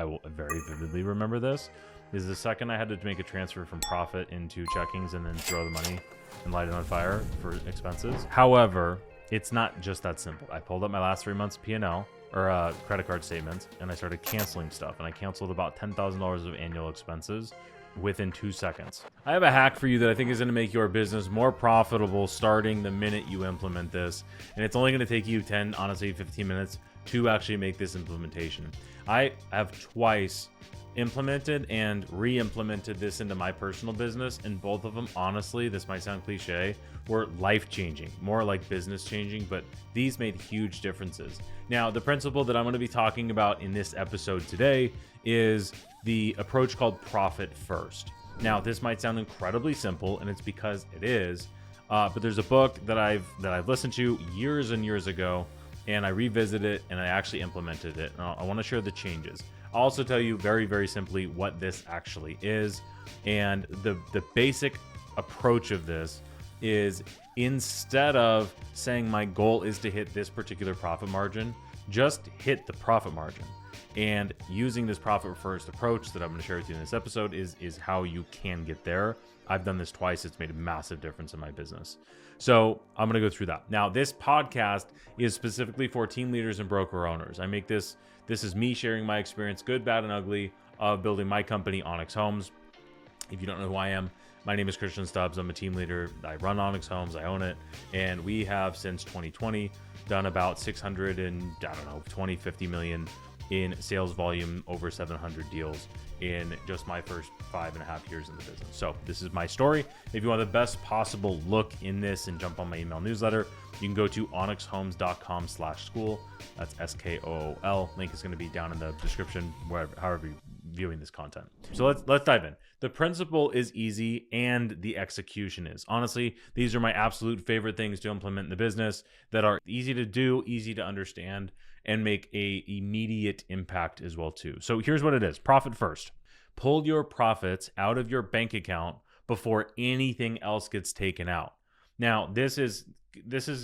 I will very vividly remember this, is the second I had to make a transfer from profit into checkings and then throw the money and light it on fire for expenses. However, it's not just that simple. I pulled up my last 3 months P&L or credit card statements, and I started canceling stuff, and I canceled about $10,000 of annual expenses within 2 seconds. I have a hack for you that I think is going to make your business more profitable starting the minute you implement this. And it's only going to take you 10, honestly, 15 minutes to actually make this implementation. I have twice implemented and re-implemented this into my personal business, and both of them, honestly, this might sound cliche, were life-changing, more like business-changing, but these made huge differences. Now, the principle that I'm going to be talking about in this episode today is the approach called profit first. Now, this might sound incredibly simple, and it's because it is, but there's a book that I've listened to years and years ago, and I revisited it, and I actually implemented it. And I want to share the changes. I'll also tell you very, very simply what this actually is. And the basic approach of this is, instead of saying my goal is to hit this particular profit margin, just hit the profit margin. And using this profit first approach that I'm going to share with you in this episode is how you can get there. I've done this twice. It's made a massive difference in my business. So I'm going to go through that. Now, this podcast is specifically for team leaders and broker owners. I make this is me sharing my experience, good, bad, and ugly, of building my company, Onyx Homes. If you don't know who I am, my name is Christian Stubbs. I'm a team leader. I run Onyx Homes. I own it. And we have, since 2020, done about 50 million in sales volume, over 700 deals in just my first 5.5 years in the business. So this is my story. If you want the best possible look in this and jump on my email newsletter, you can go to onyxhomes.com/school. That's SKOOL. Link is going to be down in the description, wherever, however you're viewing this content. So let's dive in. The principle is easy and the execution is. Honestly, these are my absolute favorite things to implement in the business that are easy to do, easy to understand, and make a immediate impact as well too. So here's what it is. Profit first. Pull your profits out of your bank account before anything else gets taken out. Now, this is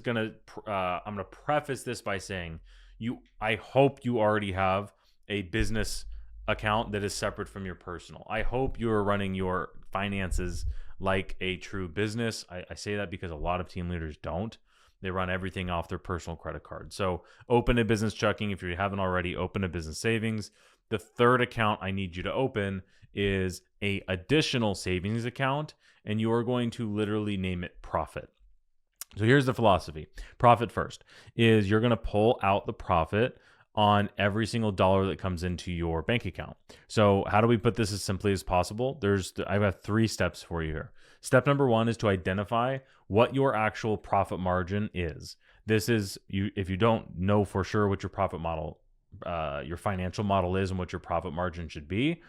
gonna I'm gonna preface this by saying I hope you already have a business account that is separate from your personal. I hope you are running your finances like a true business. I say that because a lot of team leaders don't. They run everything off their personal credit card. So open a business checking. If you haven't already, open a business savings. The third account I need you to open is a additional savings account, and you are going to literally name it profit. So here's the philosophy. Profit first is you're going to pull out the profit on every single dollar that comes into your bank account. So how do we put this as simply as possible? I've got 3 steps for you here. Step number 1 is to identify what your actual profit margin is. This is if you don't know for sure what your profit model, your financial model is and what your profit margin should be.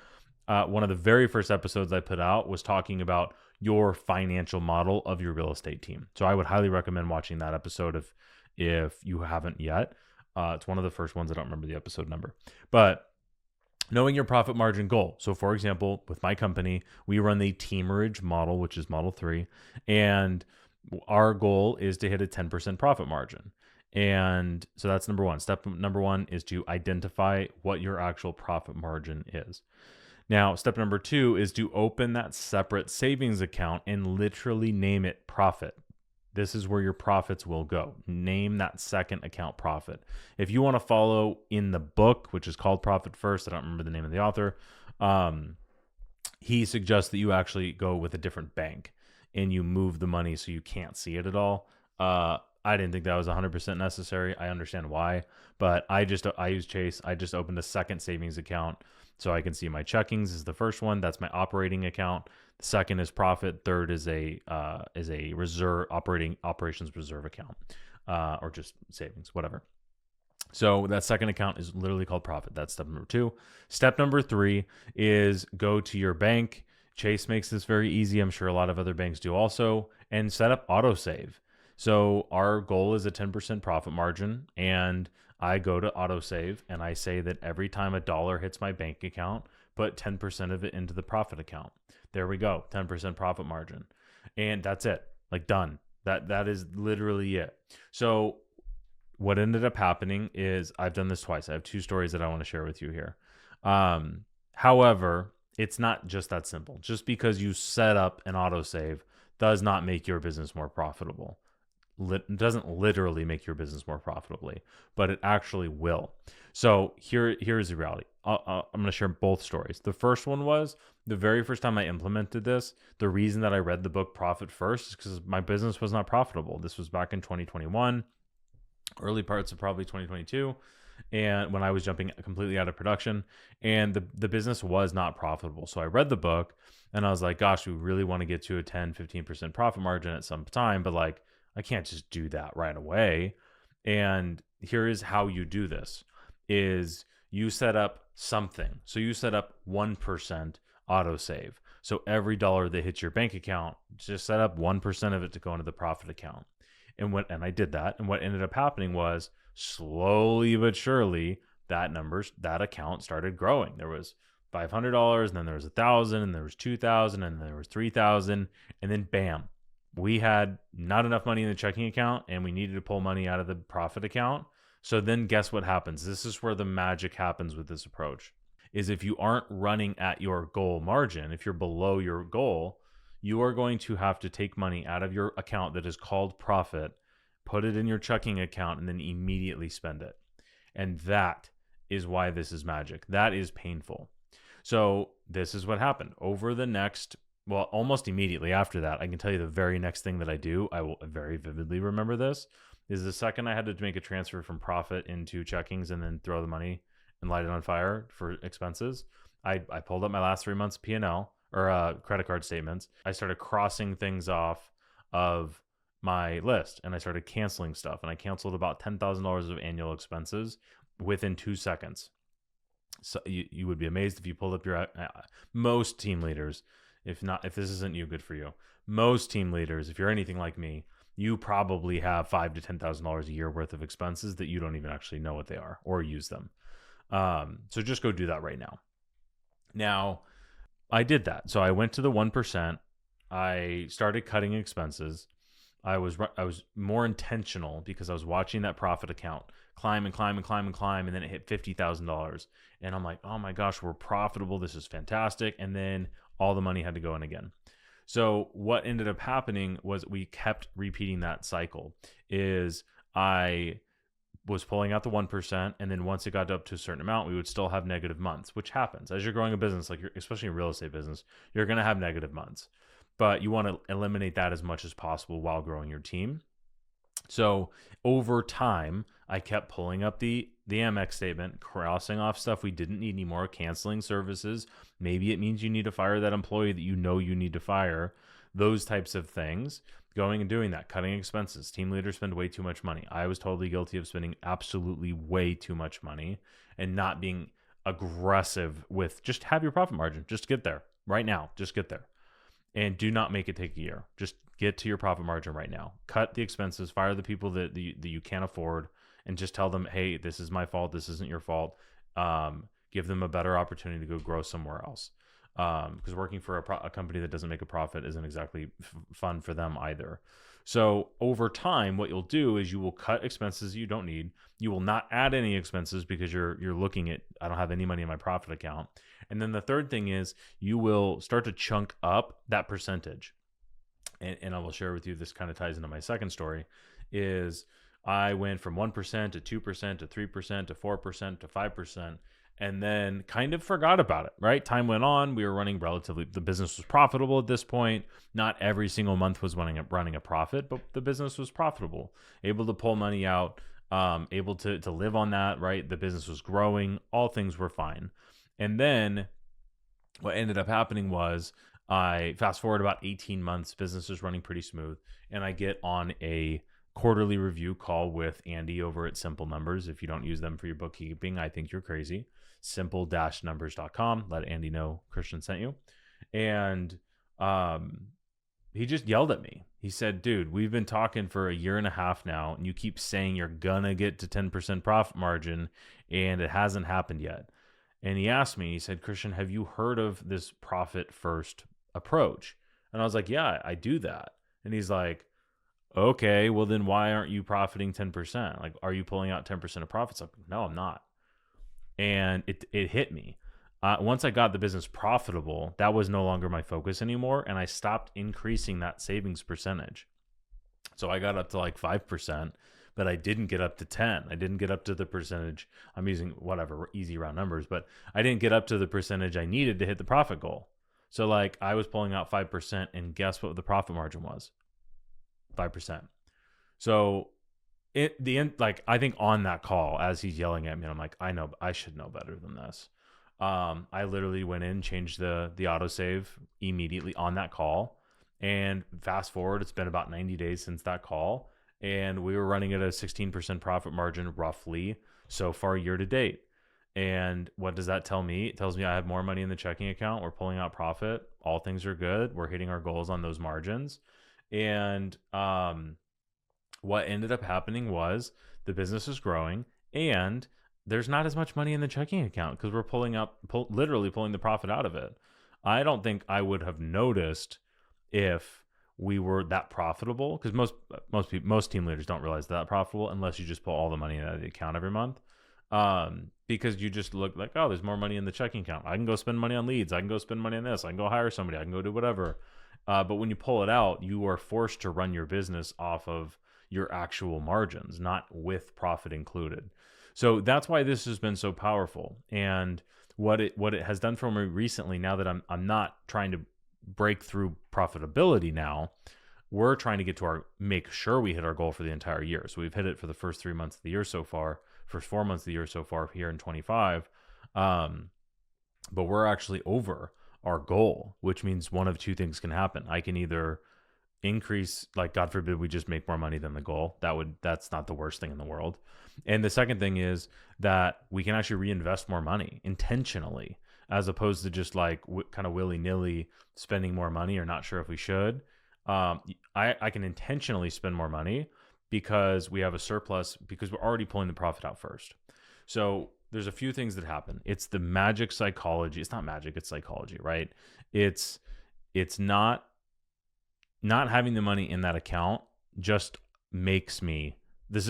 One of the very first episodes I put out was talking about your financial model of your real estate team. So I would highly recommend watching that episode if you haven't yet. It's one of the first ones. I don't remember the episode number, but knowing your profit margin goal. So for example, with my company, we run the teamerage model, which is model 3. And our goal is to hit a 10% profit margin. And so that's number 1. Step number 1 is to identify what your actual profit margin is. Now, step number 2 is to open that separate savings account and literally name it profit. This is where your profits will go. Name that second account profit. If you want to follow in the book, which is called Profit First, I don't remember the name of the author, he suggests that you actually go with a different bank and you move the money so you can't see it at all. I didn't think that was 100% necessary. I understand why, but I use Chase. I just opened a second savings account so I can see my checkings is the first one. That's my operating account. The second is profit. Third is a reserve operations reserve account, or just savings, whatever. So that second account is literally called profit. That's step number 2. Step number 3 is go to your bank. Chase makes this very easy. I'm sure a lot of other banks do also, and set up autosave. So our goal is a 10% profit margin, and I go to autosave and I say that every time a dollar hits my bank account, put 10% of it into the profit account. There we go, 10% profit margin. And that's it, like done. That is literally it. So what ended up happening is I've done this twice. I have 2 stories that I want to share with you here. However, it's not just that simple. Just because you set up an autosave does not make your business more profitable. Doesn't literally make your business more profitably, but it actually will. So here's the reality. I'm going to share both stories. The first one was the very first time I implemented this. The reason that I read the book Profit First is because my business was not profitable. This was back in 2021, early parts of probably 2022, and when I was jumping completely out of production, and the business was not profitable. So I read the book and I was like, gosh, we really want to get to a 10-15% profit margin at some time, but like, I can't just do that right away. And here is how you do this is you set up something. So you set up 1% autosave. So every dollar that hits your bank account, just set up 1% of it to go into the profit account. And I did that. And what ended up happening was slowly but surely that account started growing. There was $500, and then there was 1,000, and there was 2,000, and then there was 3,000, and then bam, we had not enough money in the checking account and we needed to pull money out of the profit account. So then guess what happens? This is where the magic happens with this approach is if you aren't running at your goal margin, if you're below your goal, you are going to have to take money out of your account that is called profit, put it in your checking account, and then immediately spend it. And that is why this is magic. That is painful. So this is what happened over the next, well, almost immediately after that. I can tell you the very next thing that I do, I will very vividly remember this, is the second I had to make a transfer from profit into checkings and then throw the money and light it on fire for expenses. I pulled up my last 3 months P&L or credit card statements. I started crossing things off of my list and I started canceling stuff. And I canceled about $10,000 of annual expenses within 2 seconds. So you would be amazed if you pulled up your most team leaders. If this isn't you, good for you. Most team leaders, if you're anything like me, you probably have $5,000 to $10,000 a year worth of expenses that you don't even actually know what they are or use them. So just go do that right now. Now, I did that. So I went to the 1%. I started cutting expenses. I was more intentional because I was watching that profit account climb and climb and climb and climb, and then it hit $50,000. And I'm like, oh my gosh, we're profitable. This is fantastic. And then all the money had to go in again. So what ended up happening was we kept repeating that cycle. Is I was pulling out the 1%, and then once it got up to a certain amount, we would still have negative months, which happens as you're growing a business, like especially in real estate business, you're going to have negative months, but you want to eliminate that as much as possible while growing your team. So over time, I kept pulling up the Amex statement, crossing off stuff we didn't need anymore, canceling services. Maybe it means you need to fire that employee that you know you need to fire. Those types of things. Going and doing that, cutting expenses. Team leaders spend way too much money. I was totally guilty of spending absolutely way too much money and not being aggressive with just have your profit margin. Just get there right now. Just get there. And do not make it take a year. Just get to your profit margin right now. Cut the expenses, fire the people that you can't afford, and just tell them, hey, this is my fault. This isn't your fault. Give them a better opportunity to go grow somewhere else. Because working for a company that doesn't make a profit isn't exactly fun for them either. So over time, what you'll do is you will cut expenses you don't need. You will not add any expenses because you're looking at, I don't have any money in my profit account. And then the third thing is you will start to chunk up that percentage. And I will share with you, this kind of ties into my second story, is I went from 1% to 2% to 3% to 4% to 5%. And then kind of forgot about it, right? Time went on. We were running the business was profitable at this point. Not every single month was running a profit, but the business was profitable, able to pull money out, able to live on that, right? The business was growing. All things were fine. And then what ended up happening was I fast forward about 18 months, business is running pretty smooth. And I get on a quarterly review call with Andy over at Simple Numbers. If you don't use them for your bookkeeping, I think you're crazy. simple-numbers.com. Let Andy know Christian sent you. And he just yelled at me. He said, dude, we've been talking for a year and a half now, and you keep saying you're gonna get to 10% profit margin, and it hasn't happened yet. And he asked me, he said, Christian, have you heard of this profit first approach? And I was like, yeah, I do that. And he's like, okay, well then why aren't you profiting 10%? Like, are you pulling out 10% of profits? Like, no, I'm not. And it hit me. Once I got the business profitable, that was no longer my focus anymore, and I stopped increasing that savings percentage. So I got up to like 5%, but I didn't get up to 10. I didn't get up to the percentage. I'm using whatever easy round numbers, but I didn't get up to the percentage I needed to hit the profit goal. So like I was pulling out 5%, and guess what the profit margin was? 5%. So like I think on that call, as he's yelling at me, I'm like, I know I should know better than this. I literally went in, changed the autosave immediately on that call, and fast forward, it's been about 90 days since that call, and we were running at a 16% profit margin roughly so far year to date. And what does that tell me? It tells me I have more money in the checking account. We're pulling out profit. All things are good. We're hitting our goals on those margins. And what ended up happening was the business is growing, and there's not as much money in the checking account because we're literally pulling the profit out of it. I don't think I would have noticed if we were that profitable, because most team leaders don't realize that profitable unless you just pull all the money out of the account every month. Because you just look like, oh, there's more money in the checking account. I can go spend money on leads. I can go spend money on this. I can go hire somebody. I can go do whatever. But when you pull it out, you are forced to run your business off of your actual margins, not with profit included. So that's why this has been so powerful. And what it has done for me recently, now that I'm not trying to break through profitability now, we're trying to get to make sure we hit our goal for the entire year. So we've hit it for the first 3 months of the year so far, first 4 months of the year so far here in 25. But we're actually over our goal, which means one of two things can happen. I can either increase, like God forbid we just make more money than the goal. That's not the worst thing in the world. And the second thing is that we can actually reinvest more money intentionally, as opposed to just like kind of willy-nilly spending more money or not sure if we should. I can intentionally spend more money because we have a surplus, because we're already pulling the profit out first. So there's a few things that happen. It's the magic psychology. It's not magic, it's psychology, right? It's not having the money in that account just makes me,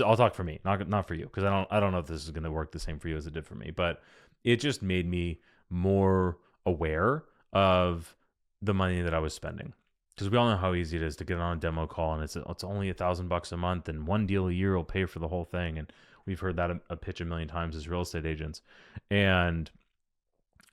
I'll talk for me, not for you, because I don't know if this is going to work the same for you as it did for me, but it just made me more aware of the money that I was spending. Because we all know how easy it is to get on a demo call, and it's only $1,000 a month, and one deal a year will pay for the whole thing. And we've heard that a pitch a million times as real estate agents. And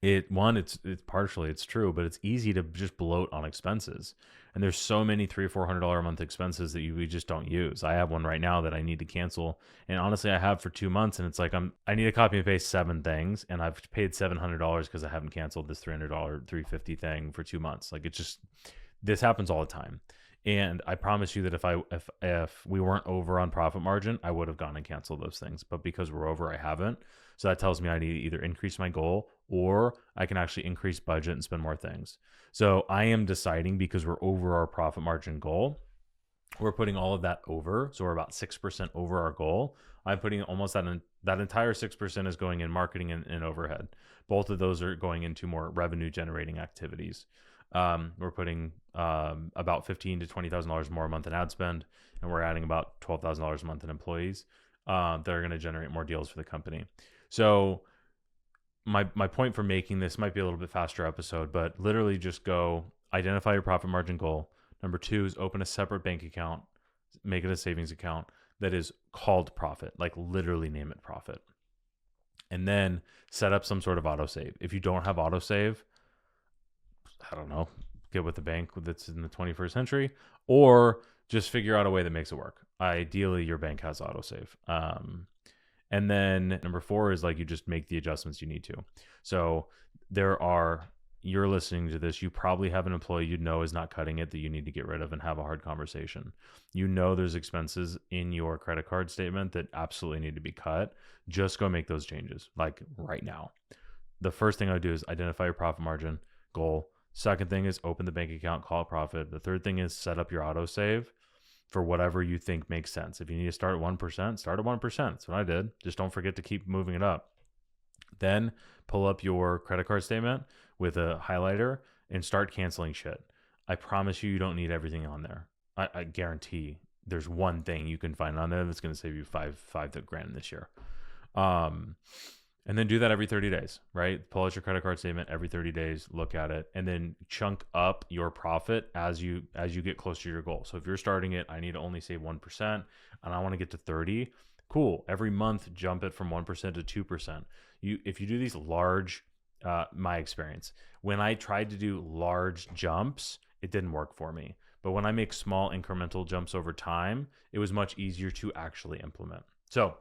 it's partially it's true, but it's easy to just bloat on expenses. And there's so many $300 or $400 a month expenses that we just don't use. I have one right now that I need to cancel, and honestly, I have for 2 months, and it's like I need to copy and paste 7 things, and I've paid $700 because I haven't canceled this $300, $350 thing for 2 months. Like, it's just, this happens all the time. And I promise you that if we weren't over on profit margin, I would have gone and canceled those things. But because we're over, I haven't. So that tells me I need to either increase my goal, or I can actually increase budget and spend more things. So I am deciding, because we're over our profit margin goal, we're putting all of that over. So we're about 6% over our goal. I'm putting almost that entire 6% is going in marketing and overhead. Both of those are going into more revenue generating activities. We're putting about $15,000 to $20,000 more a month in ad spend, and we're adding about $12,000 a month in employees that are going to generate more deals for the company. So my point for making this might be a little bit faster episode, but literally just go identify your profit margin goal. Number 2 is open a separate bank account, make it a savings account that is called profit, like literally name it profit. And then set up some sort of autosave. If you don't have autosave, I don't know, get with a bank that's in the 21st century, or just figure out a way that makes it work. Ideally, your bank has autosave. And then number 4 is like you just make the adjustments you need to. So you're listening to this, you probably have an employee you know is not cutting it that you need to get rid of and have a hard conversation. You know there's expenses in your credit card statement that absolutely need to be cut. Just go make those changes, like right now. The first thing I would do is identify your profit margin goal. Second thing is open the bank account, call it profit. The third thing is set up your autosave for whatever you think makes sense. If you need to start at 1%, start at 1%. That's what I did. Just don't forget to keep moving it up. Then pull up your credit card statement with a highlighter and start canceling shit. I promise you don't need everything on there. I guarantee there's one thing you can find on there that's going to save you $5,000 this year. And then do that every 30 days, right? Pull out your credit card statement every 30 days, look at it, and then chunk up your profit as you get closer to your goal. So if you're starting it, I need to only save 1% and I want to get to 30. Cool. Every month, jump it from 1% to 2%. If you do these large, my experience, when I tried to do large jumps, it didn't work for me. But when I make small incremental jumps over time, it was much easier to actually implement. So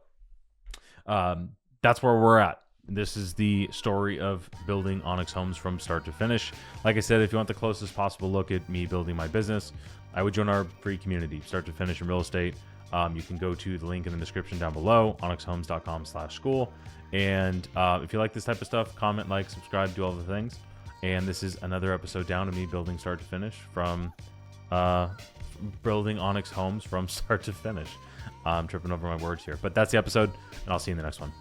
that's where we're at. This is the story of building Onyx Homes from start to finish. Like I said, if you want the closest possible look at me building my business, I would join our free community, start to finish in real estate. You can go to the link in the description down below, onyxhomes.com/school. And if you like this type of stuff, comment, like, subscribe, do all the things. And this is another episode down of me building start to finish from building Onyx Homes from start to finish. I'm tripping over my words here, but that's the episode, and I'll see you in the next one.